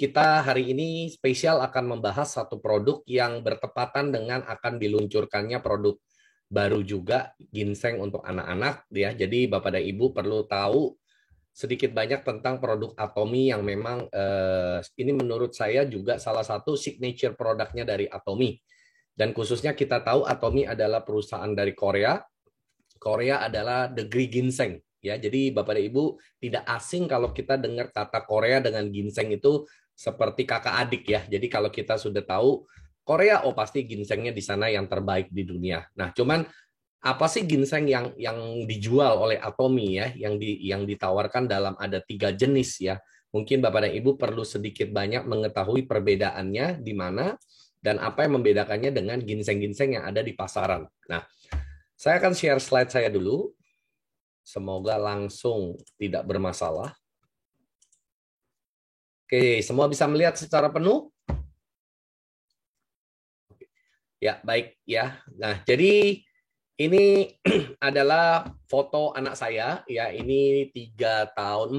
kita hari ini spesial akan membahas satu produk yang bertepatan dengan akan diluncurkannya produk baru juga, ginseng untuk anak-anak ya. Jadi Bapak dan Ibu perlu tahu sedikit banyak tentang produk Atomy yang memang ini menurut saya juga salah satu signature produknya dari Atomy. Dan khususnya kita tahu Atomy adalah perusahaan dari Korea. Korea adalah negeri ginseng ya. Jadi Bapak dan Ibu tidak asing kalau kita dengar kata Korea dengan ginseng itu seperti kakak adik ya. Jadi kalau kita sudah tahu Korea, oh pasti ginsengnya di sana yang terbaik di dunia. Nah, cuman apa sih ginseng yang dijual oleh Atomy ya, yang ditawarkan dalam ada 3 jenis ya. Mungkin Bapak dan Ibu perlu sedikit banyak mengetahui perbedaannya di mana dan apa yang membedakannya dengan ginseng-ginseng yang ada di pasaran. Nah, saya akan share slide saya dulu. Semoga langsung tidak bermasalah. Oke, semua bisa melihat secara penuh? Ya, baik ya. Nah, jadi ini adalah foto anak saya ya. Ini 4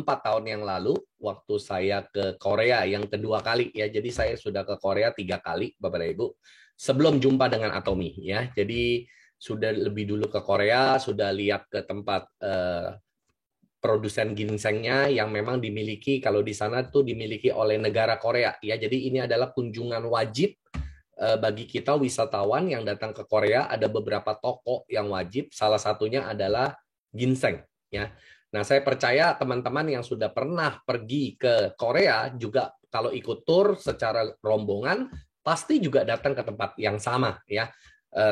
tahun yang lalu waktu saya ke Korea yang kedua kali ya. Jadi saya sudah ke Korea 3 kali, Bapak dan Ibu, sebelum jumpa dengan Atomy ya. Jadi sudah lebih dulu ke Korea, sudah lihat ke tempat produsen ginsengnya yang memang dimiliki, kalau di sana tuh dimiliki oleh negara Korea ya. Jadi ini adalah kunjungan wajib bagi kita wisatawan yang datang ke Korea. Ada beberapa toko yang wajib, salah satunya adalah ginseng ya. Nah, saya percaya teman-teman yang sudah pernah pergi ke Korea juga kalau ikut tur secara rombongan pasti juga datang ke tempat yang sama ya,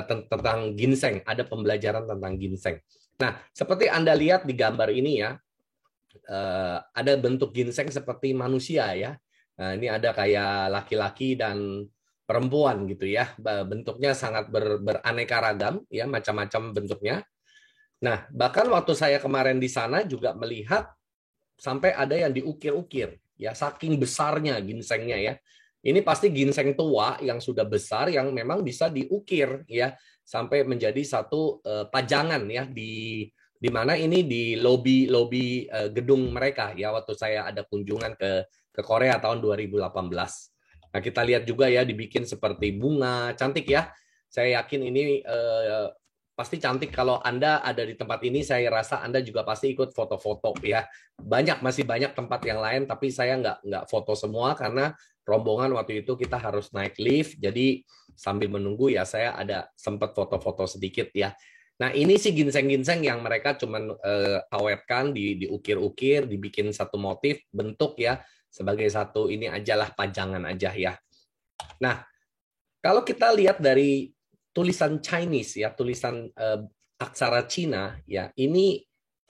tentang ginseng, ada pembelajaran tentang ginseng. Nah, seperti Anda lihat di gambar ini ya, ada bentuk ginseng seperti manusia ya. Nah, ini ada kayak laki-laki dan perempuan gitu ya. Bentuknya sangat beraneka ragam ya, macam-macam bentuknya. Nah, bahkan waktu saya kemarin di sana juga melihat sampai ada yang diukir-ukir ya, saking besarnya ginsengnya ya. Ini pasti ginseng tua yang sudah besar yang memang bisa diukir ya sampai menjadi satu pajangan ya di mana ini di lobi gedung mereka ya waktu saya ada kunjungan ke Korea tahun 2018. Nah, kita lihat juga ya dibikin seperti bunga, cantik ya. Saya yakin ini pasti cantik. Kalau Anda ada di tempat ini, saya rasa Anda juga pasti ikut foto-foto ya. Masih banyak tempat yang lain, tapi saya nggak foto semua karena rombongan waktu itu kita harus naik lift. Jadi sambil menunggu ya saya ada sempat foto-foto sedikit ya. Nah, ini sih ginseng-ginseng yang mereka cuman awetkan, diukir-ukir, dibikin satu motif, bentuk ya, sebagai satu ini ajalah pajangan aja ya. Nah, kalau kita lihat dari tulisan Chinese ya, tulisan aksara Cina ya, ini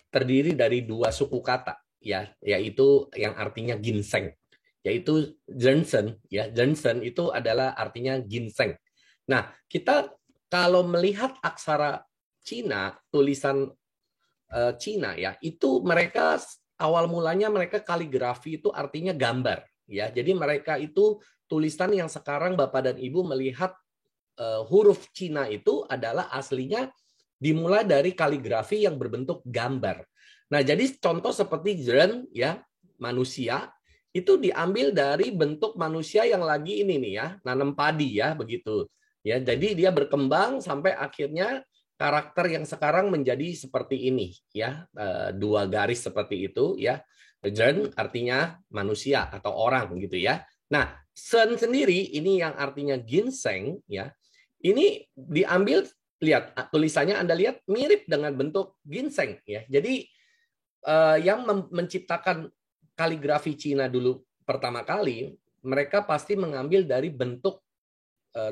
terdiri dari 2 suku kata ya, yaitu yang artinya ginseng, yaitu ginseng ya. Ginseng itu adalah artinya ginseng. Nah, kita kalau melihat aksara Cina, tulisan Cina ya, itu mereka awal mulanya mereka kaligrafi itu artinya gambar ya. Jadi mereka itu tulisan yang sekarang Bapak dan Ibu melihat huruf Cina itu adalah aslinya dimulai dari kaligrafi yang berbentuk gambar. Nah, jadi contoh seperti zhen ya, manusia itu diambil dari bentuk manusia yang lagi ini nih ya, nanam padi ya, begitu. Ya, jadi dia berkembang sampai akhirnya karakter yang sekarang menjadi seperti ini ya, 2 garis seperti itu ya. Zhen artinya manusia atau orang gitu ya. Nah, Shen sendiri ini yang artinya ginseng ya. Ini diambil, lihat tulisannya Anda lihat mirip dengan bentuk ginseng ya. Jadi yang menciptakan kaligrafi Cina dulu pertama kali, mereka pasti mengambil dari bentuk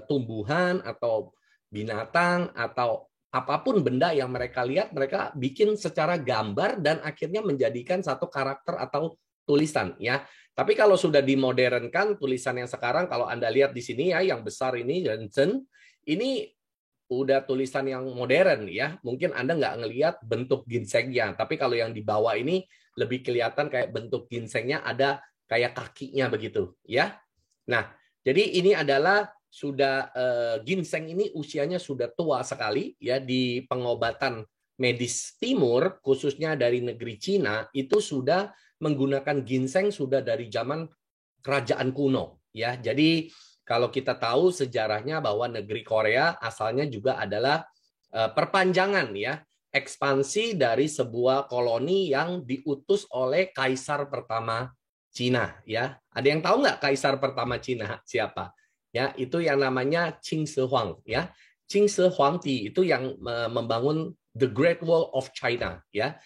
tumbuhan atau binatang atau apapun benda yang mereka lihat, mereka bikin secara gambar dan akhirnya menjadikan satu karakter atau tulisan ya. Tapi kalau sudah dimodernkan, tulisan yang sekarang kalau Anda lihat di sini ya, yang besar ini Johnson, ini udah tulisan yang modern ya. Mungkin Anda nggak ngelihat bentuk ginsengnya, tapi kalau yang di bawah ini lebih kelihatan kayak bentuk ginsengnya ada kayak kakinya begitu ya. Nah, jadi ini adalah sudah ginseng ini usianya sudah tua sekali ya. Di pengobatan medis timur khususnya dari negeri Cina itu sudah menggunakan ginseng sudah dari zaman kerajaan kuno, ya. Jadi kalau kita tahu sejarahnya bahwa negeri Korea asalnya juga adalah perpanjangan, ya, ekspansi dari sebuah koloni yang diutus oleh kaisar pertama Cina, ya. Ada yang tahu nggak kaisar pertama Cina siapa? Ya, itu yang namanya Qing Shi Huang, ya. Qing Shi Huangdi itu yang membangun The Great Wall of China, ya.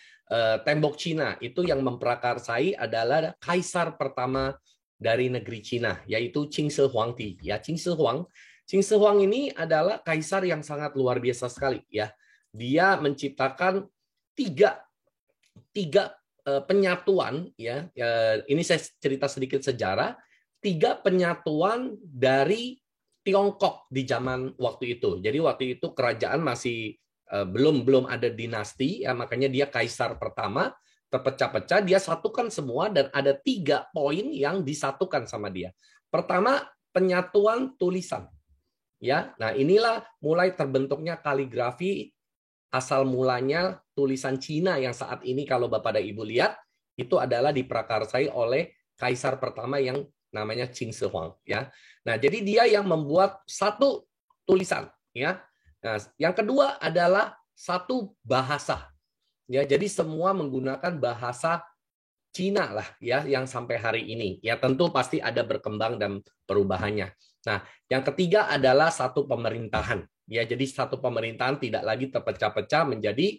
Tembok Cina itu yang memprakarsai adalah kaisar pertama dari negeri Cina, yaitu Qing Shi Huangdi, ya. Qing Shi Huang. Qing Shi Huang ini adalah kaisar yang sangat luar biasa sekali, ya. Dia menciptakan tiga penyatuan, ya. Ini saya cerita sedikit sejarah. 3 penyatuan dari Tiongkok di zaman waktu itu. Jadi waktu itu kerajaan masih belum ada dinasti, ya, makanya dia kaisar pertama, terpecah-pecah, dia satukan semua dan ada 3 poin yang disatukan sama dia. Pertama, penyatuan tulisan. Ya, nah inilah mulai terbentuknya kaligrafi. Asal mulanya tulisan Cina yang saat ini kalau Bapak dan Ibu lihat itu adalah diprakarsai oleh kaisar pertama yang namanya Qing Shi Huang, ya. Nah, jadi dia yang membuat satu tulisan, ya. Nah, yang kedua adalah satu bahasa. Ya, jadi semua menggunakan bahasa Cina lah, ya, yang sampai hari ini. Ya, tentu pasti ada berkembang dan perubahannya. Nah, yang ketiga adalah satu pemerintahan. Ya, jadi satu pemerintahan tidak lagi terpecah-pecah menjadi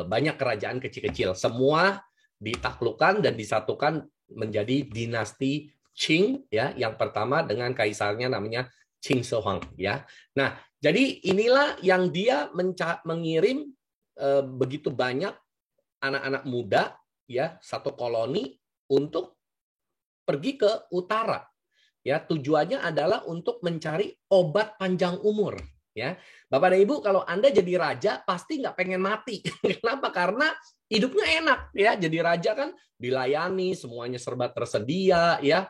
banyak kerajaan kecil-kecil. Semua ditaklukkan dan disatukan menjadi dinasti Qing, ya, yang pertama dengan kaisarnya namanya Qing Shi Huang, ya. Nah, jadi inilah yang dia mengirim begitu banyak anak-anak muda, ya, satu koloni untuk pergi ke utara. Ya, tujuannya adalah untuk mencari obat panjang umur, ya. Bapak dan Ibu, kalau Anda jadi raja pasti nggak pengen mati. Kenapa? Karena hidupnya enak, ya. Jadi raja kan dilayani, semuanya serba tersedia, ya.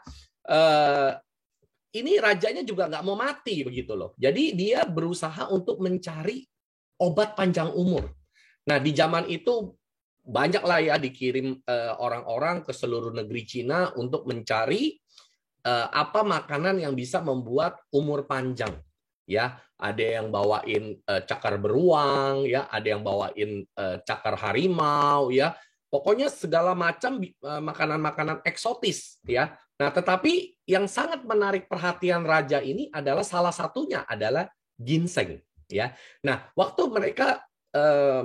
Ini rajanya juga nggak mau mati begitu loh. Jadi dia berusaha untuk mencari obat panjang umur. Nah, di zaman itu banyaklah ya dikirim orang-orang ke seluruh negeri Cina untuk mencari apa makanan yang bisa membuat umur panjang. Ya, ada yang bawain cakar beruang, ya, ada yang bawain cakar harimau, ya. Pokoknya segala macam makanan-makanan eksotis, ya. Nah, tetapi yang sangat menarik perhatian raja ini adalah salah satunya adalah ginseng, ya. Nah, waktu mereka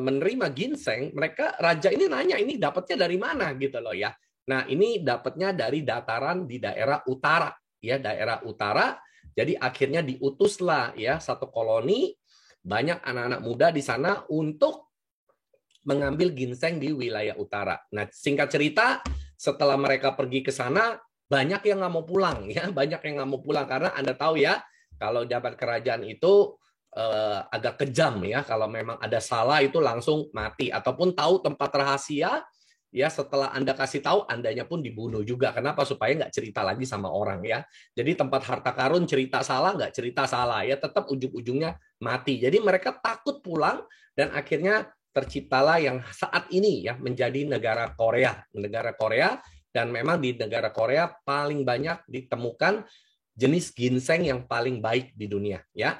menerima ginseng, raja ini nanya ini dapatnya dari mana gitu loh, ya. Nah, ini dapatnya dari dataran di daerah utara, ya, daerah utara. Jadi akhirnya diutuslah, ya, satu koloni, banyak anak-anak muda di sana untuk mengambil ginseng di wilayah utara. Nah, singkat cerita, setelah mereka pergi ke sana, banyak yang nggak mau pulang, ya, banyak yang nggak mau pulang karena Anda tahu ya, kalau jabat kerajaan itu agak kejam, ya, kalau memang ada salah itu langsung mati, ataupun tahu tempat rahasia, ya, setelah Anda kasih tahu, Andanya pun dibunuh juga. Kenapa? Supaya nggak cerita lagi sama orang, ya. Jadi tempat harta karun cerita salah, nggak cerita salah, ya, tetap ujung-ujungnya mati. Jadi mereka takut pulang dan akhirnya terciptalah yang saat ini, ya, menjadi negara Korea. Negara Korea, dan memang di negara Korea paling banyak ditemukan jenis ginseng yang paling baik di dunia, ya.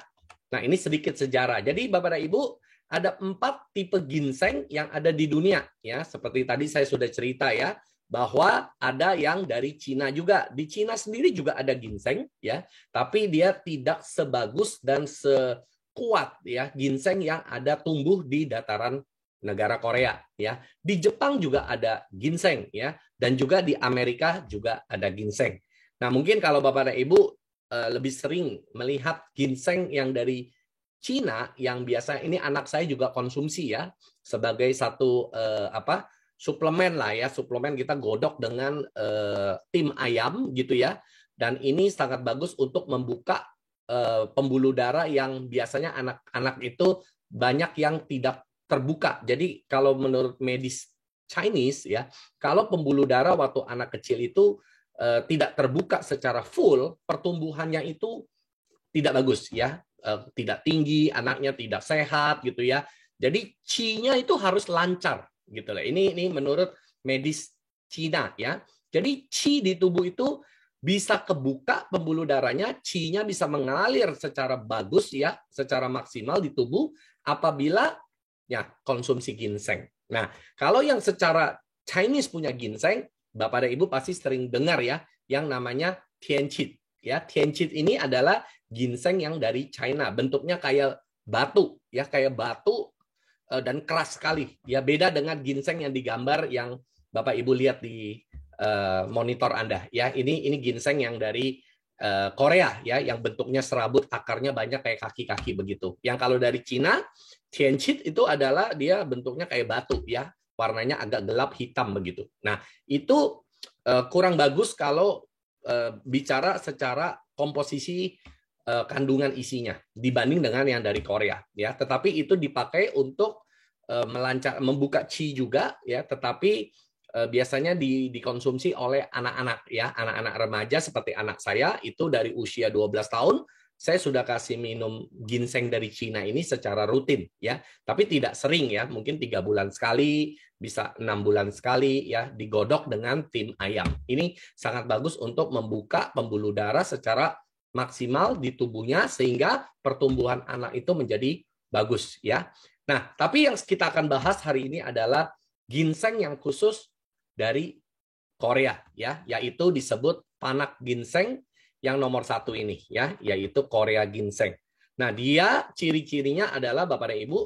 Nah, ini sedikit sejarah. Jadi Bapak dan Ibu, ada 4 tipe ginseng yang ada di dunia, ya. Seperti tadi saya sudah cerita, ya, bahwa ada yang dari Cina juga. Di Cina sendiri juga ada ginseng, ya, tapi dia tidak sebagus dan sekuat, ya, ginseng yang ada tumbuh di dataran negara Korea, ya. Di Jepang juga ada ginseng, ya, dan juga di Amerika juga ada ginseng. Nah, mungkin kalau Bapak dan Ibu lebih sering melihat ginseng yang dari Cina, yang biasa ini anak saya juga konsumsi, ya, sebagai satu suplemen lah, ya, suplemen kita godok dengan tim ayam gitu, ya, dan ini sangat bagus untuk membuka pembuluh darah yang biasanya anak-anak itu banyak yang tidak terbuka. Jadi kalau menurut medis Chinese, ya, kalau pembuluh darah waktu anak kecil itu tidak terbuka secara full, pertumbuhannya itu tidak bagus, ya, tidak tinggi, anaknya tidak sehat gitu, ya. Jadi qi-nya itu harus lancar gitu lah. Ini menurut medis Cina, ya. Jadi qi di tubuh itu bisa kebuka pembuluh darahnya, qi-nya bisa mengalir secara bagus ya, secara maksimal di tubuh apabila ya konsumsi ginseng. Nah, kalau yang secara Chinese punya ginseng, Bapak dan Ibu pasti sering dengar ya, yang namanya tianqi. Ya, tianqi ini adalah ginseng yang dari China, bentuknya kayak batu, ya kayak batu dan keras sekali. Ya, beda dengan ginseng yang digambar yang Bapak Ibu lihat di monitor Anda. Ya, ini ginseng yang dari Korea ya, yang bentuknya serabut, akarnya banyak kayak kaki-kaki begitu. Yang kalau dari Cina, tianqi itu adalah dia bentuknya kayak batu ya, warnanya agak gelap hitam begitu. Nah, itu kurang bagus kalau bicara secara komposisi kandungan isinya dibanding dengan yang dari Korea ya. Tetapi itu dipakai untuk membuka qi juga ya, tetapi biasanya dikonsumsi oleh anak-anak ya, anak-anak remaja seperti anak saya itu dari usia 12 tahun saya sudah kasih minum ginseng dari Cina ini secara rutin ya, tapi tidak sering ya, mungkin 3 bulan sekali, bisa 6 bulan sekali ya, digodok dengan tim ayam. Ini sangat bagus untuk membuka pembuluh darah secara maksimal di tubuhnya sehingga pertumbuhan anak itu menjadi bagus ya. Nah, tapi yang kita akan bahas hari ini adalah ginseng yang khusus dari Korea ya, yaitu disebut panak ginseng yang nomor 1 ini ya, yaitu Korea ginseng. Nah, dia ciri-cirinya adalah Bapak dan Ibu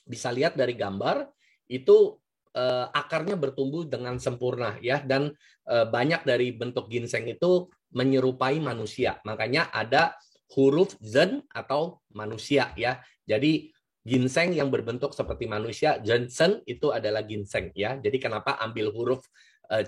bisa lihat dari gambar itu akarnya bertumbuh dengan sempurna ya, dan banyak dari bentuk ginseng itu menyerupai manusia. Makanya ada huruf zen atau manusia ya. Jadi ginseng yang berbentuk seperti manusia, Jensen itu adalah ginseng ya. Jadi kenapa ambil huruf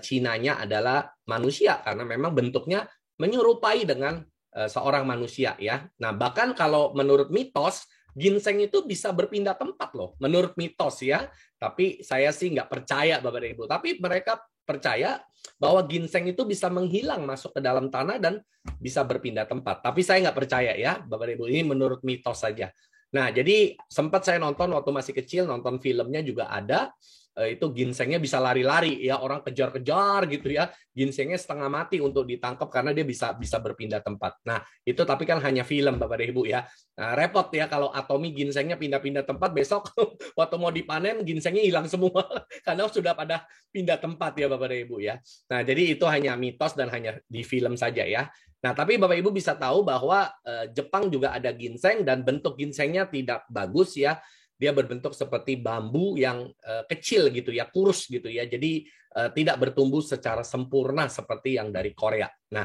Cinanya adalah manusia, karena memang bentuknya menyerupai dengan seorang manusia ya. Nah, bahkan kalau menurut mitos ginseng itu bisa berpindah tempat loh, menurut mitos ya. Tapi saya sih nggak percaya Bapak dan Ibu. Tapi mereka percaya bahwa ginseng itu bisa menghilang masuk ke dalam tanah dan bisa berpindah tempat. Tapi saya nggak percaya ya Bapak dan Ibu, ini menurut mitos saja. Nah, jadi sempat saya nonton waktu masih kecil, nonton filmnya juga ada. Itu ginsengnya bisa lari-lari ya, orang kejar-kejar gitu ya, ginsengnya setengah mati untuk ditangkap karena dia bisa berpindah tempat. Nah, itu tapi kan hanya film Bapak dan Ibu ya. Nah, repot ya kalau atomi ginsengnya pindah-pindah tempat, besok waktu mau dipanen ginsengnya hilang semua karena sudah pada pindah tempat ya Bapak dan Ibu ya. Nah, jadi itu hanya mitos dan hanya di film saja ya. Nah, tapi Bapak Ibu bisa tahu bahwa Jepang juga ada ginseng dan bentuk ginsengnya tidak bagus ya. Dia berbentuk seperti bambu yang kecil gitu ya, kurus gitu ya. Jadi tidak bertumbuh secara sempurna seperti yang dari Korea. Nah,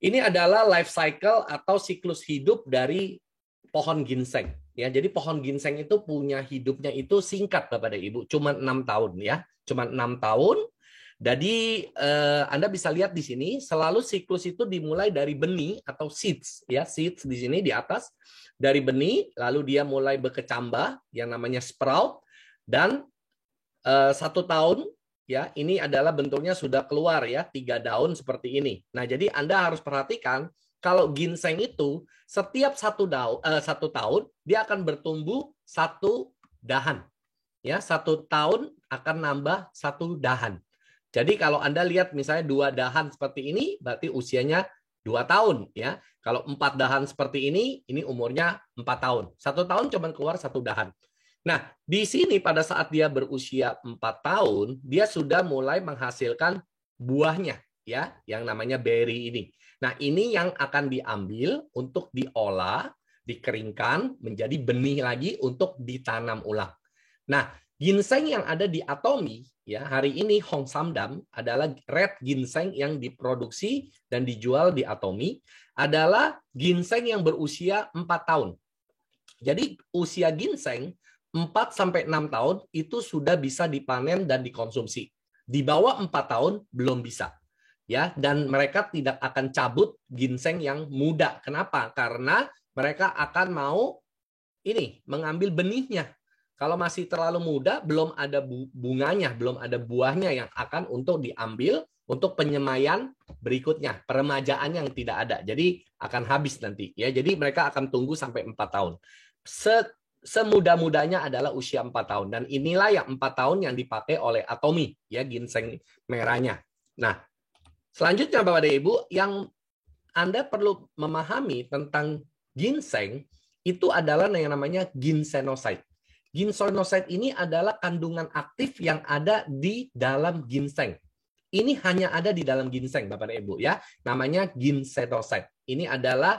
ini adalah life cycle atau siklus hidup dari pohon ginseng. Ya, jadi pohon ginseng itu punya hidupnya itu singkat Bapak dan Ibu, cuma 6 tahun ya, cuma 6 tahun. Jadi Anda bisa lihat di sini selalu siklus itu dimulai dari benih atau seeds ya, seeds di sini di atas. Dari benih, lalu dia mulai berkecambah yang namanya sprout, dan 1 tahun ya, ini adalah bentuknya sudah keluar ya, 3 daun seperti ini. Nah, jadi Anda harus perhatikan kalau ginseng itu setiap 1 tahun dia akan bertumbuh 1 dahan ya, 1 tahun akan nambah 1 dahan. Jadi kalau Anda lihat misalnya 2 dahan seperti ini, berarti usianya 2 tahun ya. Kalau 4 dahan seperti ini umurnya 4 tahun. 1 tahun cuma keluar 1 dahan. Nah, di sini pada saat dia berusia 4 tahun, dia sudah mulai menghasilkan buahnya ya, yang namanya berry ini. Nah, ini yang akan diambil untuk diolah, dikeringkan menjadi benih lagi untuk ditanam ulang. Nah, ginseng yang ada di Atomy ya, hari ini Hong Samdam adalah red ginseng yang diproduksi dan dijual di Atomy adalah ginseng yang berusia 4 tahun. Jadi usia ginseng 4 sampai 6 tahun itu sudah bisa dipanen dan dikonsumsi. Di bawah 4 tahun belum bisa. Ya, dan mereka tidak akan cabut ginseng yang muda. Kenapa? Karena mereka akan mau mengambil benihnya. Kalau masih terlalu muda, belum ada bunganya, belum ada buahnya yang akan untuk diambil untuk penyemaian berikutnya, peremajaan yang tidak ada. Jadi akan habis nanti ya. Jadi mereka akan tunggu sampai 4 tahun. Semudah-mudahnya adalah usia 4 tahun, dan inilah yang 4 tahun yang dipakai oleh Atomy ya, ginseng merahnya. Nah, Selanjutnya Bapak dan Ibu, yang Anda perlu memahami tentang ginseng itu adalah yang namanya ginsenoside. Ginsenoside ini adalah kandungan aktif yang ada di dalam ginseng. Ini hanya ada di dalam ginseng, Bapak dan Ibu ya. Namanya ginsenoside. Ini adalah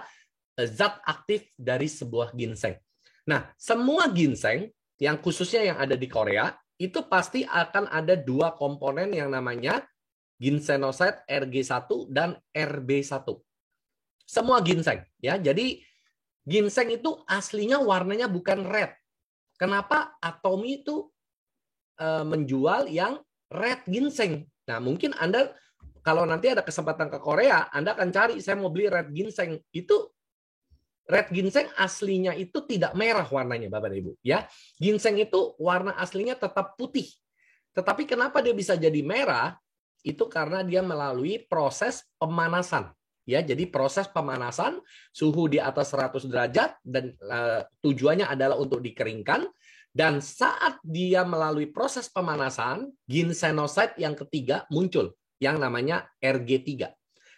zat aktif dari sebuah ginseng. Nah, semua ginseng yang khususnya yang ada di Korea itu pasti akan ada dua komponen yang namanya ginsenoside RG1 dan RB1. Semua ginseng ya. Jadi ginseng itu aslinya warnanya bukan red. Kenapa Atomy itu menjual yang red ginseng? Nah, mungkin Anda kalau nanti ada kesempatan ke Korea, Anda akan cari saya mau beli red ginseng. Itu red ginseng aslinya itu tidak merah warnanya Bapak dan Ibu ya. Ginseng itu warna aslinya tetap putih. Tetapi kenapa dia bisa jadi merah? Itu karena dia melalui proses pemanasan. Ya, jadi proses pemanasan suhu di atas 100 derajat dan tujuannya adalah untuk dikeringkan, dan saat dia melalui proses pemanasan, ginsenoside yang ketiga muncul yang namanya RG3.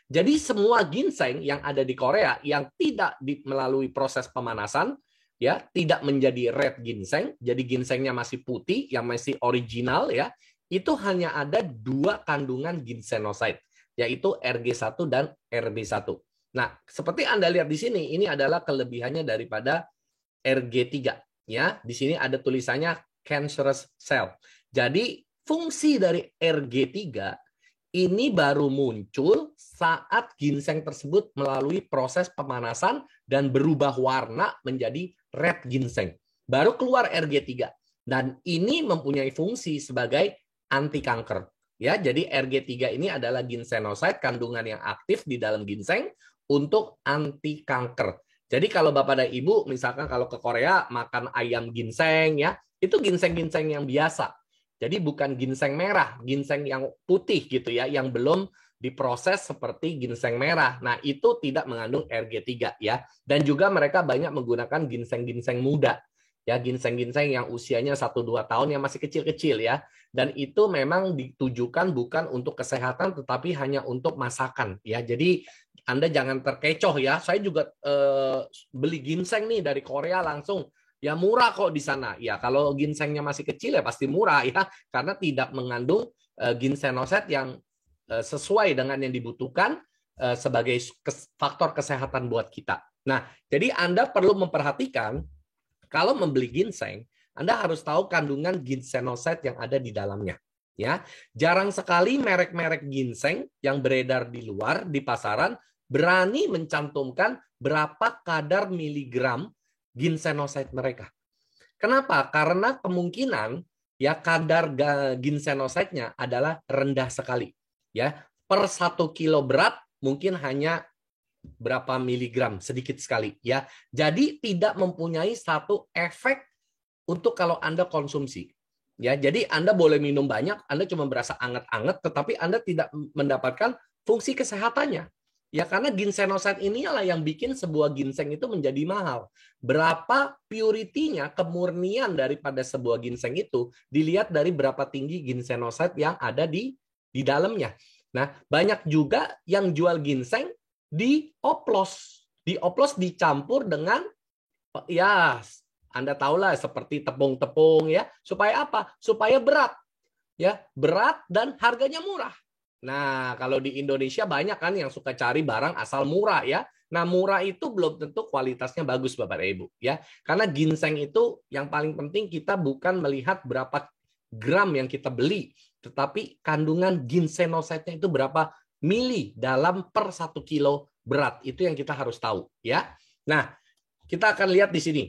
Jadi semua ginseng yang ada di Korea yang tidak melalui proses pemanasan ya, tidak menjadi red ginseng, jadi ginsengnya masih putih yang masih original ya, itu hanya ada dua kandungan ginsenoside, yaitu RG1 dan RB1. Nah, seperti Anda lihat di sini, ini adalah kelebihannya daripada RG3. Ya, di sini ada tulisannya cancerous cell. Jadi, fungsi dari RG3 ini baru muncul saat ginseng tersebut melalui proses pemanasan dan berubah warna menjadi red ginseng. Baru keluar RG3. Dan ini mempunyai fungsi sebagai anti kanker. Ya, jadi RG3 ini adalah ginsenoside, kandungan yang aktif di dalam ginseng untuk anti kanker. Jadi kalau Bapak dan Ibu misalkan kalau ke Korea makan ayam ginseng ya, itu ginseng-ginseng yang biasa. Jadi bukan ginseng merah, ginseng yang putih gitu ya, yang belum diproses seperti ginseng merah. Nah, itu tidak mengandung RG3 ya. Dan juga mereka banyak menggunakan ginseng-ginseng muda. Ya, ginseng-ginseng yang usianya 1-2 tahun yang masih kecil-kecil ya. Dan itu memang ditujukan bukan untuk kesehatan tetapi hanya untuk masakan ya. Jadi Anda jangan terkecoh ya. Saya juga beli ginseng nih dari Korea langsung. Ya murah kok di sana. Ya kalau ginsengnya masih kecil ya pasti murah ya, karena tidak mengandung ginsenoside yang sesuai dengan yang dibutuhkan sebagai faktor kesehatan buat kita. Nah, jadi Anda perlu memperhatikan kalau membeli ginseng, Anda harus tahu kandungan ginsenoside yang ada di dalamnya. Ya, jarang sekali merek-merek ginseng yang beredar di luar di pasaran berani mencantumkan berapa kadar miligram ginsenoside mereka. Kenapa? Karena kemungkinan ya kadar ginsenoside-nya adalah rendah sekali. Ya, per 1 kilo berat mungkin hanya berapa miligram, sedikit sekali ya. Jadi tidak mempunyai satu efek untuk kalau Anda konsumsi. Ya, jadi Anda boleh minum banyak, Anda cuma berasa anget-anget, tetapi Anda tidak mendapatkan fungsi kesehatannya. Ya, karena ginsenoside inilah yang bikin sebuah ginseng itu menjadi mahal. Berapa purity-nya, kemurnian daripada sebuah ginseng itu dilihat dari berapa tinggi ginsenoside yang ada di dalamnya. Nah, banyak juga yang jual ginseng dioplos. Dioplos dicampur dengan ya Anda tahulah seperti tepung-tepung ya. Supaya apa? Supaya berat. Ya, berat dan harganya murah. Nah, kalau di Indonesia banyak kan yang suka cari barang asal murah ya. Nah, murah itu belum tentu kualitasnya bagus Bapak dan Ibu ya. Karena ginseng itu yang paling penting kita bukan melihat berapa gram yang kita beli, tetapi kandungan ginsenoside-nya itu berapa mili dalam per 1 kilo berat. Itu yang kita harus tahu ya. Nah, kita akan lihat di sini.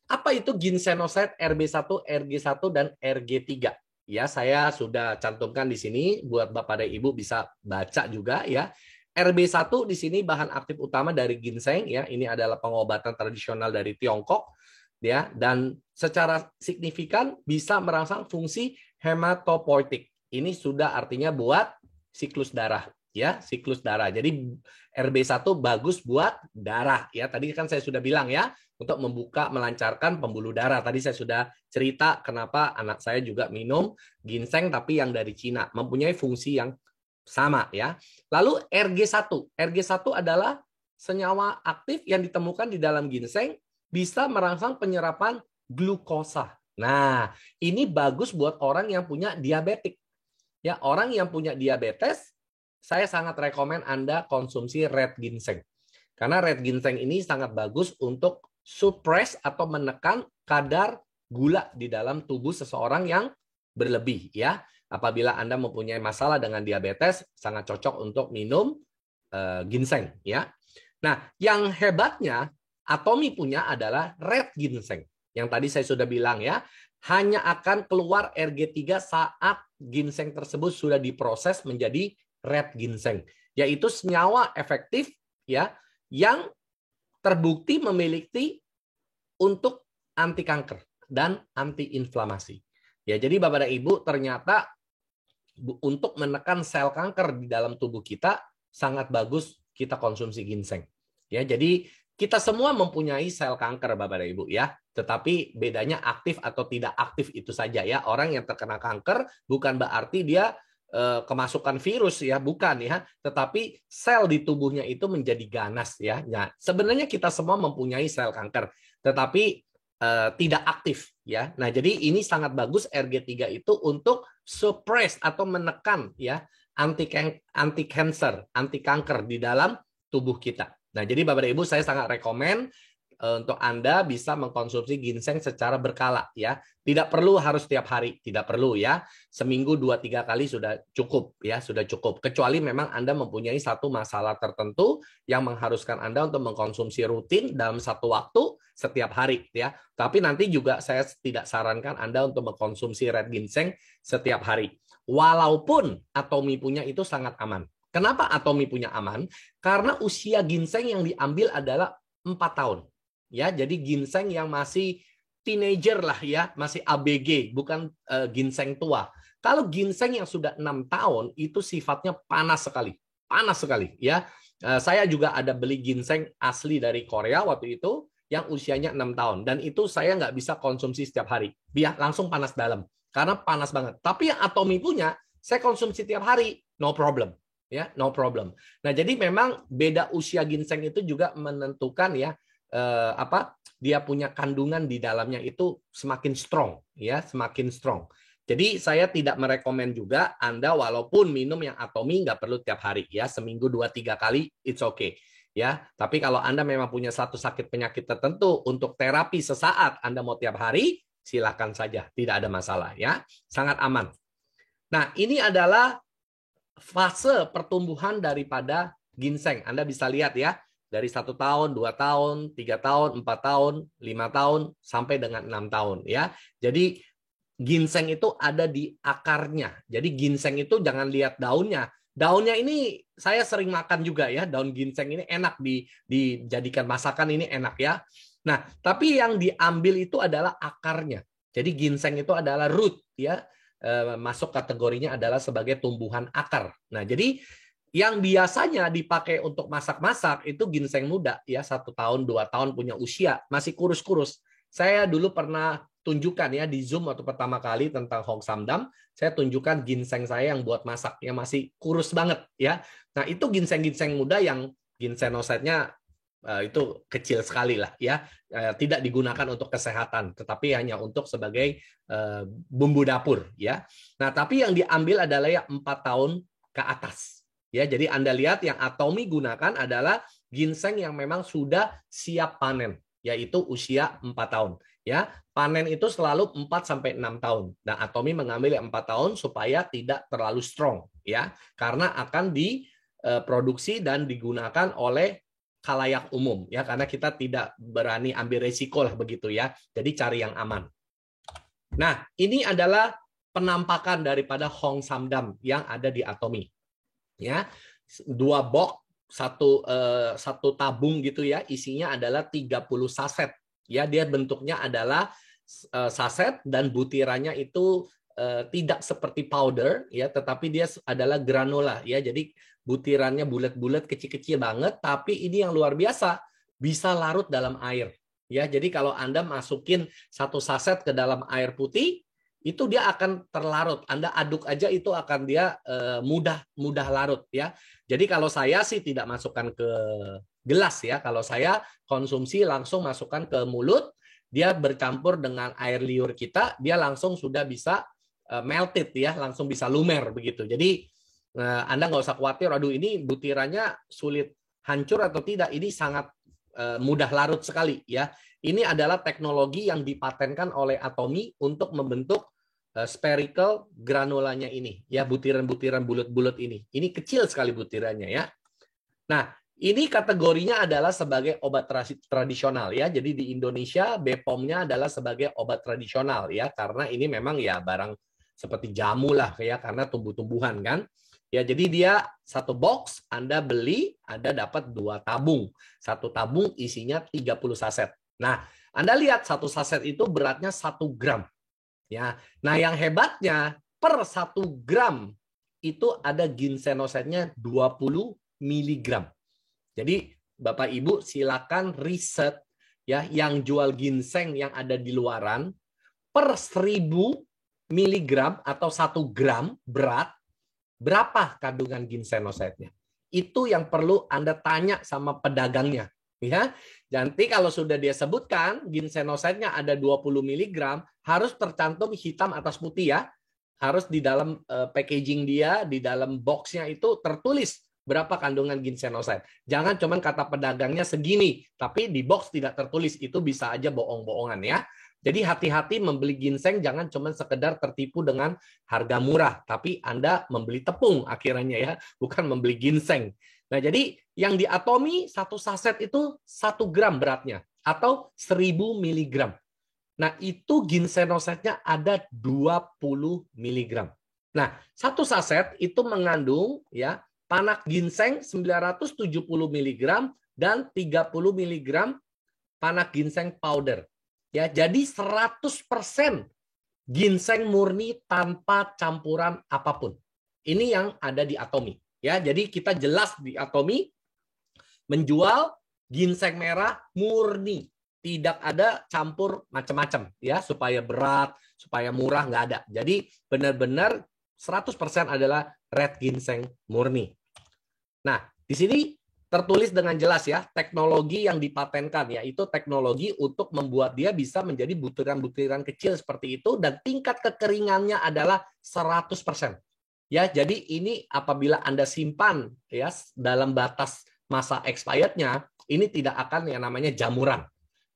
Apa itu ginsenoside RB1, RG1 dan RG3? Ya, saya sudah cantumkan di sini buat Bapak dan Ibu bisa baca juga ya. RB1 di sini bahan aktif utama dari ginseng ya. Ini adalah pengobatan tradisional dari Tiongkok ya, dan secara signifikan bisa merangsang fungsi hematopoietik. Ini sudah artinya buat siklus darah ya, siklus darah. Jadi RB1 bagus buat darah ya. Tadi kan saya sudah bilang ya, untuk membuka, melancarkan pembuluh darah. Tadi saya sudah cerita kenapa anak saya juga minum ginseng tapi yang dari Cina. Mempunyai fungsi yang Sama ya. Lalu RG1. RG1 adalah senyawa aktif yang ditemukan di dalam ginseng bisa merangsang penyerapan glukosa. Nah, ini bagus buat orang yang punya diabetik. Ya, orang yang punya diabetes, saya sangat rekomen Anda konsumsi red ginseng. Karena red ginseng ini sangat bagus untuk suppress atau menekan kadar gula di dalam tubuh seseorang yang berlebih ya. Apabila Anda mempunyai masalah dengan diabetes, sangat cocok untuk minum ginseng ya. Nah, yang hebatnya Atomy punya adalah red ginseng. Yang tadi saya sudah bilang ya, hanya akan keluar RG3 saat ginseng tersebut sudah diproses menjadi red ginseng, yaitu senyawa efektif ya yang terbukti memiliki untuk anti kanker dan anti inflamasi. Ya, jadi Bapak dan Ibu, ternyata untuk menekan sel kanker di dalam tubuh kita sangat bagus kita konsumsi ginseng. Ya, jadi kita semua mempunyai sel kanker Bapak dan Ibu ya. Tetapi bedanya aktif atau tidak aktif itu saja ya. Orang yang terkena kanker bukan berarti dia kemasukan virus ya, bukan ya. Tetapi sel di tubuhnya itu menjadi ganas ya. Nah, sebenarnya kita semua mempunyai sel kanker, tetapi tidak aktif ya. Nah, jadi ini sangat bagus RG3 itu untuk suppress atau menekan ya anti cancer, anti kanker di dalam tubuh kita. Nah, jadi Bapak dan Ibu, saya sangat rekomen untuk Anda bisa mengkonsumsi ginseng secara berkala ya. Tidak perlu harus tiap hari, tidak perlu ya. Seminggu 2-3 kali sudah cukup ya, sudah cukup. Kecuali memang Anda mempunyai satu masalah tertentu yang mengharuskan Anda untuk mengkonsumsi rutin dalam satu waktu setiap hari ya. Tapi nanti juga saya tidak sarankan Anda untuk mengkonsumsi red ginseng setiap hari. Walaupun Atomy punya itu sangat aman. Kenapa Atomy punya aman? Karena usia ginseng yang diambil adalah 4 tahun. Ya, jadi ginseng yang masih teenager lah ya, masih ABG, bukan ginseng tua. Kalau ginseng yang sudah 6 tahun itu sifatnya panas sekali. Panas sekali ya. Saya juga ada beli ginseng asli dari Korea waktu itu yang usianya 6 tahun dan itu saya nggak bisa konsumsi setiap hari. Biar langsung panas dalam karena panas banget. Tapi yang Atomy punya, saya konsumsi tiap hari, no problem. Ya, no problem. Nah, jadi memang beda usia ginseng itu juga menentukan ya dia punya kandungan di dalamnya itu semakin strong ya, semakin strong. Jadi saya tidak merekomen juga Anda walaupun minum yang Atomy nggak perlu tiap hari ya, seminggu 2-3 kali it's okay ya. Tapi kalau Anda memang punya satu sakit penyakit tertentu untuk terapi sesaat Anda mau tiap hari, silakan saja, tidak ada masalah ya, sangat aman. Nah, ini adalah fase pertumbuhan daripada ginseng. Anda bisa lihat ya, dari 1 tahun, 2 tahun, 3 tahun, 4 tahun, 5 tahun, sampai dengan 6 tahun. Ya. Jadi ginseng itu ada di akarnya. Jadi ginseng itu jangan lihat daunnya. Daunnya ini saya sering makan juga ya, daun ginseng ini enak dijadikan masakan, ini enak ya. Nah, tapi yang diambil itu adalah akarnya. Jadi ginseng itu adalah root ya. Masuk kategorinya adalah sebagai tumbuhan akar. Nah, jadi yang biasanya dipakai untuk masak-masak itu ginseng muda ya, 1 tahun, 2 tahun punya usia, masih kurus-kurus. Saya dulu pernah tunjukkan ya di Zoom waktu pertama kali tentang Hong Samdam, saya tunjukkan ginseng saya yang buat masak yang masih kurus banget ya. Nah, itu ginseng-ginseng muda yang ginsenoside-nya itu kecil sekali lah ya, tidak digunakan untuk kesehatan tetapi hanya untuk sebagai bumbu dapur ya. Nah, tapi yang diambil adalah yang 4 tahun ke atas ya. Jadi Anda lihat yang Atomy gunakan adalah ginseng yang memang sudah siap panen, yaitu usia 4 tahun ya. Panen itu selalu 4-6 tahun. Nah, Atomy mengambil yang 4 tahun supaya tidak terlalu strong ya, karena akan diproduksi dan digunakan oleh khalayak umum ya, karena kita tidak berani ambil resiko lah begitu ya. Jadi cari yang aman. Nah, ini adalah penampakan daripada Hong Samdam yang ada di Atomy. Ya, 2 box, satu tabung gitu ya, isinya adalah 30 saset. Ya, dia bentuknya adalah saset dan butirannya itu tidak seperti powder ya, tetapi dia adalah granola ya. Jadi butirannya bulat-bulat kecil-kecil banget, tapi ini yang luar biasa, bisa larut dalam air. Ya, jadi kalau Anda masukin 1 saset ke dalam air putih, itu dia akan terlarut. Anda aduk aja itu akan dia mudah larut ya. Jadi kalau saya sih tidak masukkan ke gelas ya. Kalau saya konsumsi langsung masukkan ke mulut, dia bercampur dengan air liur kita, dia langsung sudah bisa melted ya, langsung bisa lumer begitu. Jadi Anda nggak usah khawatir, aduh ini butirannya sulit hancur atau tidak. Ini sangat mudah larut sekali ya. Ini adalah teknologi yang dipatenkan oleh Atomy untuk membentuk spherical granulanya ini ya, butiran-butiran bulat-bulat ini. Ini kecil sekali butirannya ya. Nah, ini kategorinya adalah sebagai obat tradisional ya. Jadi di Indonesia BPOM-nya adalah sebagai obat tradisional ya, karena ini memang ya barang seperti jamu lah ya, karena tumbuh-tumbuhan kan. Ya, jadi dia satu box Anda beli, Anda dapat 2 tabung. Satu tabung isinya 30 saset. Nah, Anda lihat satu saset itu beratnya 1 gram. Ya. Nah, yang hebatnya per 1 gram itu ada ginsenosetnya 20 miligram. Jadi Bapak Ibu silakan riset ya, yang jual ginseng yang ada di luaran per 1000 miligram atau 1 gram berat, berapa kandungan ginsenosetnya. Itu yang perlu Anda tanya sama pedagangnya. Ya, nanti kalau sudah dia sebutkan ginsenosetnya ada 20 miligram, harus tercantum hitam atas putih ya. Harus di dalam packaging dia, di dalam boxnya itu tertulis berapa kandungan ginsenoset. Jangan cuma kata pedagangnya segini, tapi di box tidak tertulis. Itu bisa aja bohong-bohongan ya. Jadi hati-hati membeli ginseng, jangan cuma sekedar tertipu dengan harga murah, tapi Anda membeli tepung akhirnya ya, bukan membeli ginseng. Nah, jadi yang di Atomy satu saset itu 1 gram beratnya atau 1000 miligram. Nah, itu ginsenosetnya ada 20 miligram. Nah, satu saset itu mengandung ya panak ginseng 970 miligram dan 30 miligram panak ginseng powder. Ya, jadi 100% ginseng murni tanpa campuran apapun. Ini yang ada di Atomy. Ya, jadi kita jelas di Atomy menjual ginseng merah murni, tidak ada campur macam-macam ya, supaya berat, supaya murah, nggak ada. Jadi benar-benar 100% adalah red ginseng murni. Nah, di sini tertulis dengan jelas ya, teknologi yang dipatenkan, yaitu teknologi untuk membuat dia bisa menjadi butiran-butiran kecil seperti itu, dan tingkat kekeringannya adalah 100%. Ya, jadi ini apabila Anda simpan ya dalam batas masa expirednya, ini tidak akan yang namanya jamuran.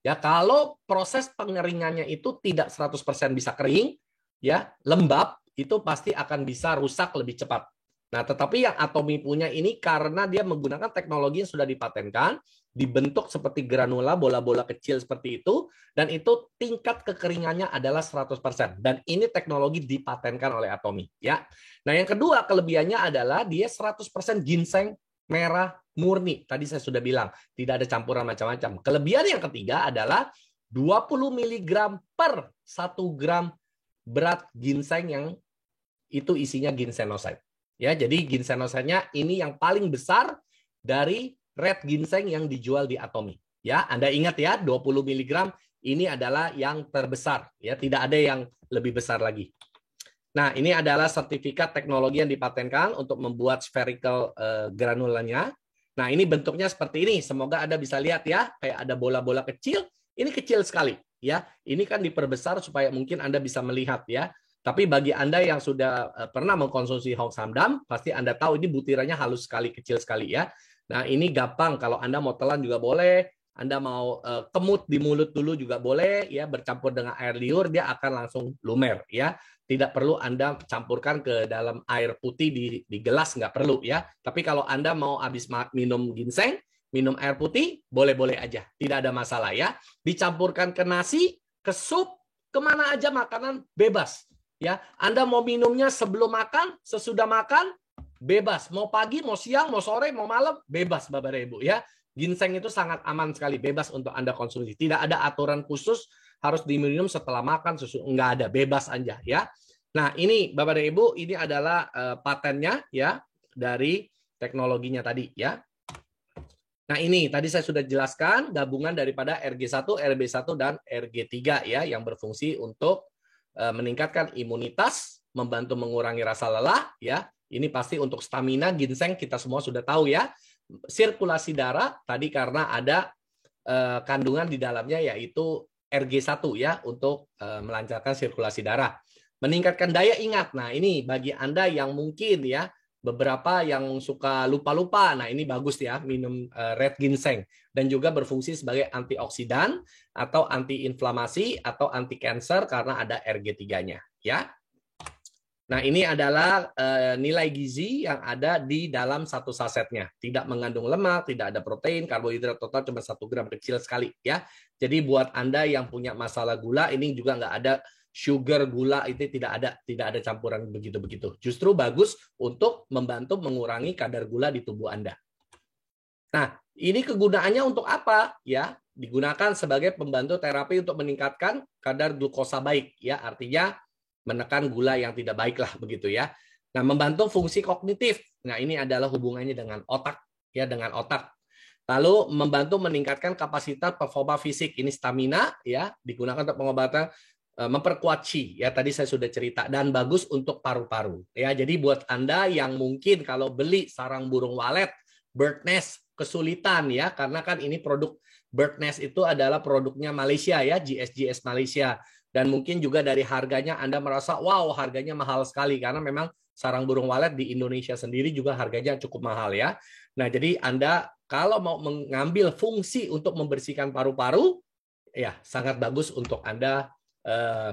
Ya, kalau proses pengeringannya itu tidak 100% bisa kering, ya, lembab, itu pasti akan bisa rusak lebih cepat. Nah, tetapi yang Atomy punya ini karena dia menggunakan teknologi yang sudah dipatenkan, dibentuk seperti granula, bola-bola kecil seperti itu, dan itu tingkat kekeringannya adalah 100%. Dan ini teknologi dipatenkan oleh Atomy. Ya. Nah, yang kedua kelebihannya adalah dia 100% ginseng merah murni. Tadi saya sudah bilang, tidak ada campuran macam-macam. Kelebihan yang ketiga adalah 20 mg per 1 gram berat ginseng yang itu isinya ginsenoside. Ya, jadi ginsenosidnya ini yang paling besar dari red ginseng yang dijual di Atomy. Ya, Anda ingat ya, 20 mg ini adalah yang terbesar. Ya, tidak ada yang lebih besar lagi. Nah, ini adalah sertifikat teknologi yang dipatenkan untuk membuat spherical granulanya. Nah, ini bentuknya seperti ini. Semoga Anda bisa lihat ya, kayak ada bola-bola kecil. Ini kecil sekali. Ya, ini kan diperbesar supaya mungkin Anda bisa melihat ya. Tapi bagi Anda yang sudah pernah mengkonsumsi Hong Samdam, pasti Anda tahu ini butirannya halus sekali, kecil sekali ya. Nah, ini gampang. Kalau Anda mau telan juga boleh. Anda mau kemut di mulut dulu juga boleh. Ya, bercampur dengan air liur, dia akan langsung lumer. Ya, tidak perlu Anda campurkan ke dalam air putih di gelas, nggak perlu ya. Tapi kalau Anda mau habis minum ginseng, minum air putih, boleh-boleh aja. Tidak ada masalah ya. Dicampurkan ke nasi, ke sup, kemana aja makanan, bebas. Ya, Anda mau minumnya sebelum makan, sesudah makan, bebas. Mau pagi, mau siang, mau sore, mau malam, bebas Bapak Ibu ya. Ginseng itu sangat aman sekali, bebas untuk Anda konsumsi. Tidak ada aturan khusus harus diminum setelah makan, susu enggak ada, bebas aja ya. Nah, ini Bapak dan Ibu, ini adalah patennya ya dari teknologinya tadi ya. Nah, ini tadi saya sudah jelaskan gabungan daripada RG1, RB1 dan RG3 ya yang berfungsi untuk meningkatkan imunitas, membantu mengurangi rasa lelah, ya. Ini pasti untuk stamina. Ginseng kita semua sudah tahu ya. Sirkulasi darah tadi karena ada kandungan di dalamnya yaitu RG1 ya untuk melancarkan sirkulasi darah. Meningkatkan daya ingat. Nah, ini bagi Anda yang mungkin ya beberapa yang suka lupa-lupa. Nah, ini bagus ya minum red ginseng dan juga berfungsi sebagai antioksidan atau antiinflamasi atau anti cancer karena ada RG3-nya ya. Nah, ini adalah nilai gizi yang ada di dalam satu sasetnya. Tidak mengandung lemak, tidak ada protein, karbohidrat total cuma 1 gram kecil sekali ya. Jadi buat Anda yang punya masalah gula, ini juga nggak ada sugar gula, itu tidak ada campuran begitu-begitu. Justru bagus untuk membantu mengurangi kadar gula di tubuh Anda. Nah, ini kegunaannya untuk apa? Ya, digunakan sebagai pembantu terapi untuk meningkatkan kadar glukosa baik ya, artinya menekan gula yang tidak baik lah begitu ya. Nah, membantu fungsi kognitif. Nah, ini adalah hubungannya dengan otak ya, dengan otak. Lalu membantu meningkatkan kapasitas performa fisik. Ini stamina ya, digunakan untuk pengobatan, memperkuat qi ya, tadi saya sudah cerita, dan bagus untuk paru-paru ya. Jadi buat Anda yang mungkin kalau beli sarang burung walet bird nest kesulitan ya, karena kan ini produk bird nest itu adalah produknya Malaysia ya, GSGS Malaysia. Dan mungkin juga dari harganya Anda merasa, wow, harganya mahal sekali. Karena memang sarang burung walet di Indonesia sendiri juga harganya cukup mahal ya. Nah, jadi Anda kalau mau mengambil fungsi untuk membersihkan paru-paru, ya sangat bagus untuk Anda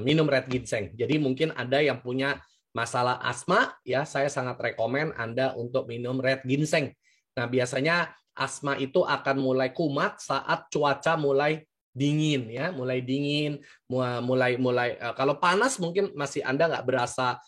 minum red ginseng. Jadi mungkin Anda yang punya masalah asma, ya saya sangat rekomen Anda untuk minum red ginseng. Nah, biasanya asma itu akan mulai kumat saat cuaca mulai dingin ya, mulai dingin, mulai kalau panas mungkin masih Anda nggak berasa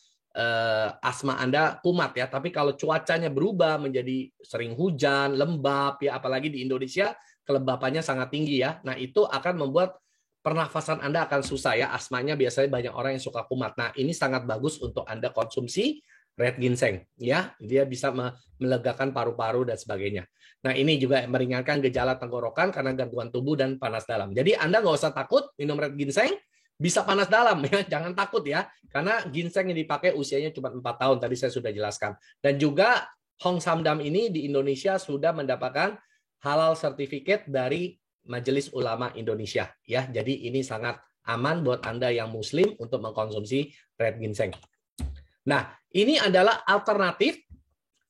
asma Anda kumat ya, tapi kalau cuacanya berubah menjadi sering hujan, lembab ya, apalagi di Indonesia kelembapannya sangat tinggi ya. Nah, itu akan membuat pernafasan Anda akan susah ya, asmanya biasanya banyak orang yang suka kumat. Nah, ini sangat bagus untuk Anda konsumsi red ginseng ya, dia bisa melegakan paru-paru dan sebagainya. Nah, ini juga meringankan gejala tenggorokan karena gangguan tubuh dan panas dalam. Jadi Anda nggak usah takut minum red ginseng bisa panas dalam ya, jangan takut ya, karena ginseng yang dipakai usianya cuma 4 tahun tadi saya sudah jelaskan. Dan juga Hong Samdam ini di Indonesia sudah mendapatkan halal certificate dari Majelis Ulama Indonesia ya. Jadi ini sangat aman buat Anda yang muslim untuk mengkonsumsi red ginseng. Nah, ini adalah alternatif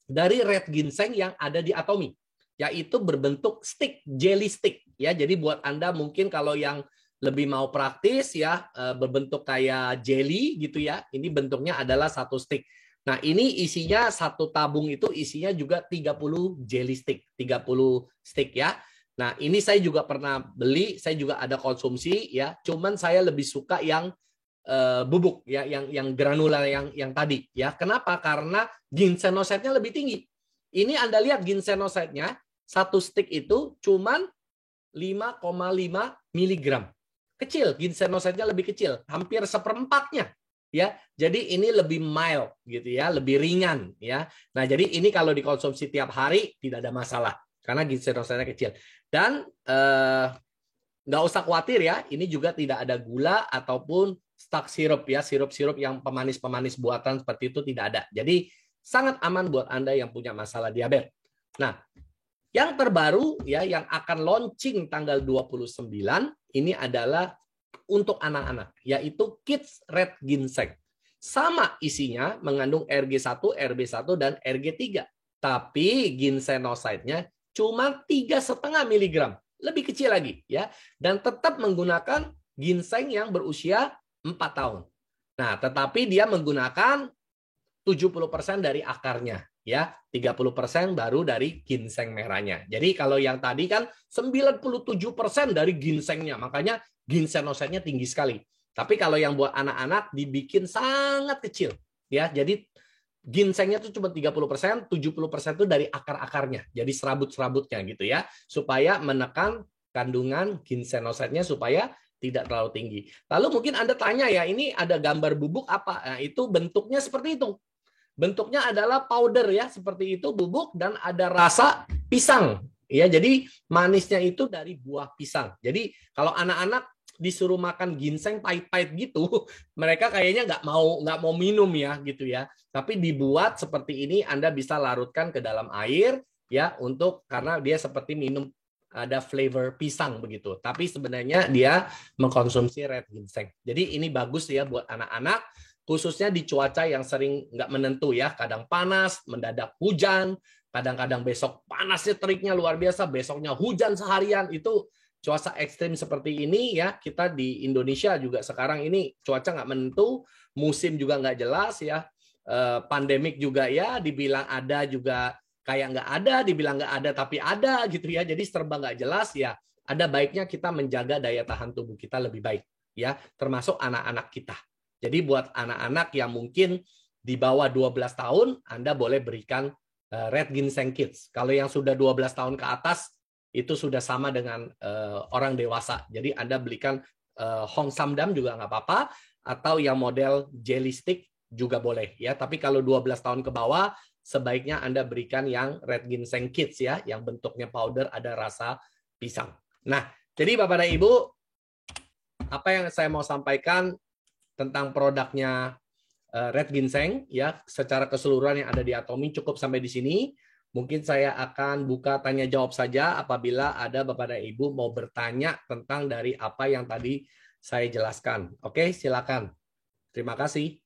dari red ginseng yang ada di Atomy, yaitu berbentuk stick, jelly stick ya. Jadi buat Anda mungkin kalau yang lebih mau praktis ya, berbentuk kayak jelly gitu ya. Ini bentuknya adalah satu stick. Nah, ini isinya satu tabung itu isinya juga 30 jelly stick, 30 stick ya. Nah, ini saya juga pernah beli, saya juga ada konsumsi ya. Cuman saya lebih suka yang bubuk ya, yang granular yang tadi ya. Kenapa? Karena ginsenoside-nya lebih tinggi. Ini Anda lihat ginsenoside-nya satu stick itu cuman 5,5 miligram. Kecil, ginsenoside-nya lebih kecil, hampir seperempatnya ya. Jadi ini lebih mild gitu ya, lebih ringan ya. Nah, jadi ini kalau dikonsumsi tiap hari tidak ada masalah karena ginsenoside-nya kecil. Dan nggak usah khawatir ya, ini juga tidak ada gula ataupun stak sirup ya, sirup-sirup yang pemanis-pemanis buatan seperti itu tidak ada. Jadi sangat aman buat Anda yang punya masalah diabetes. Nah, yang terbaru ya yang akan launching tanggal 29 ini adalah untuk anak-anak, yaitu Kids Red Ginseng. Sama isinya mengandung RG1, RB1 dan RG3. Tapi ginsenoside-nya cuma 3,5 miligram, lebih kecil lagi ya, dan tetap menggunakan ginseng yang berusia 4 tahun. Nah, tetapi dia menggunakan 70% dari akarnya ya, 30% baru dari ginseng merahnya. Jadi kalau yang tadi kan 97% dari ginsengnya, makanya ginsenoside-nya tinggi sekali. Tapi kalau yang buat anak-anak dibikin sangat kecil ya. Jadi ginsengnya itu cuma 30%, 70% itu dari akar-akarnya. Jadi serabut-serabutnya gitu ya, supaya menekan kandungan ginsenoside-nya supaya tidak terlalu tinggi. Lalu mungkin Anda tanya ya, ini ada gambar bubuk apa? Nah, itu bentuknya seperti itu. Bentuknya adalah powder ya, seperti itu bubuk, dan ada rasa pisang. Ya, jadi manisnya itu dari buah pisang. Jadi kalau anak-anak disuruh makan ginseng pahit-pahit gitu, mereka kayaknya nggak mau minum ya gitu ya. Tapi dibuat seperti ini, Anda bisa larutkan ke dalam air ya untuk karena dia seperti minum ada flavor pisang begitu. Tapi sebenarnya dia mengkonsumsi red ginseng. Jadi ini bagus ya buat anak-anak, khususnya di cuaca yang sering nggak menentu ya. Kadang panas, mendadak hujan, kadang-kadang besok panasnya teriknya luar biasa, besoknya hujan seharian. Itu cuaca ekstrim seperti ini ya, kita di Indonesia juga sekarang ini cuaca nggak menentu, musim juga nggak jelas ya, pandemik juga ya, dibilang ada juga kayak nggak ada, dibilang nggak ada tapi ada gitu ya, jadi serba nggak jelas ya. Ada baiknya kita menjaga daya tahan tubuh kita lebih baik ya, termasuk anak-anak kita. Jadi buat anak-anak yang mungkin di bawah 12 tahun, Anda boleh berikan Red Ginseng Kids. Kalau yang sudah 12 tahun ke atas, itu sudah sama dengan orang dewasa. Jadi Anda belikan Hong Samdam juga nggak apa-apa, atau yang model jelly stick juga boleh ya. Tapi kalau 12 tahun ke bawah, sebaiknya Anda berikan yang Red Ginseng Kids ya, yang bentuknya powder ada rasa pisang. Nah, jadi Bapak dan Ibu, apa yang saya mau sampaikan tentang produknya Red Ginseng ya, secara keseluruhan yang ada di Atomy cukup sampai di sini. Mungkin saya akan buka tanya jawab saja apabila ada Bapak dan Ibu mau bertanya tentang dari apa yang tadi saya jelaskan. Oke, silakan. Terima kasih.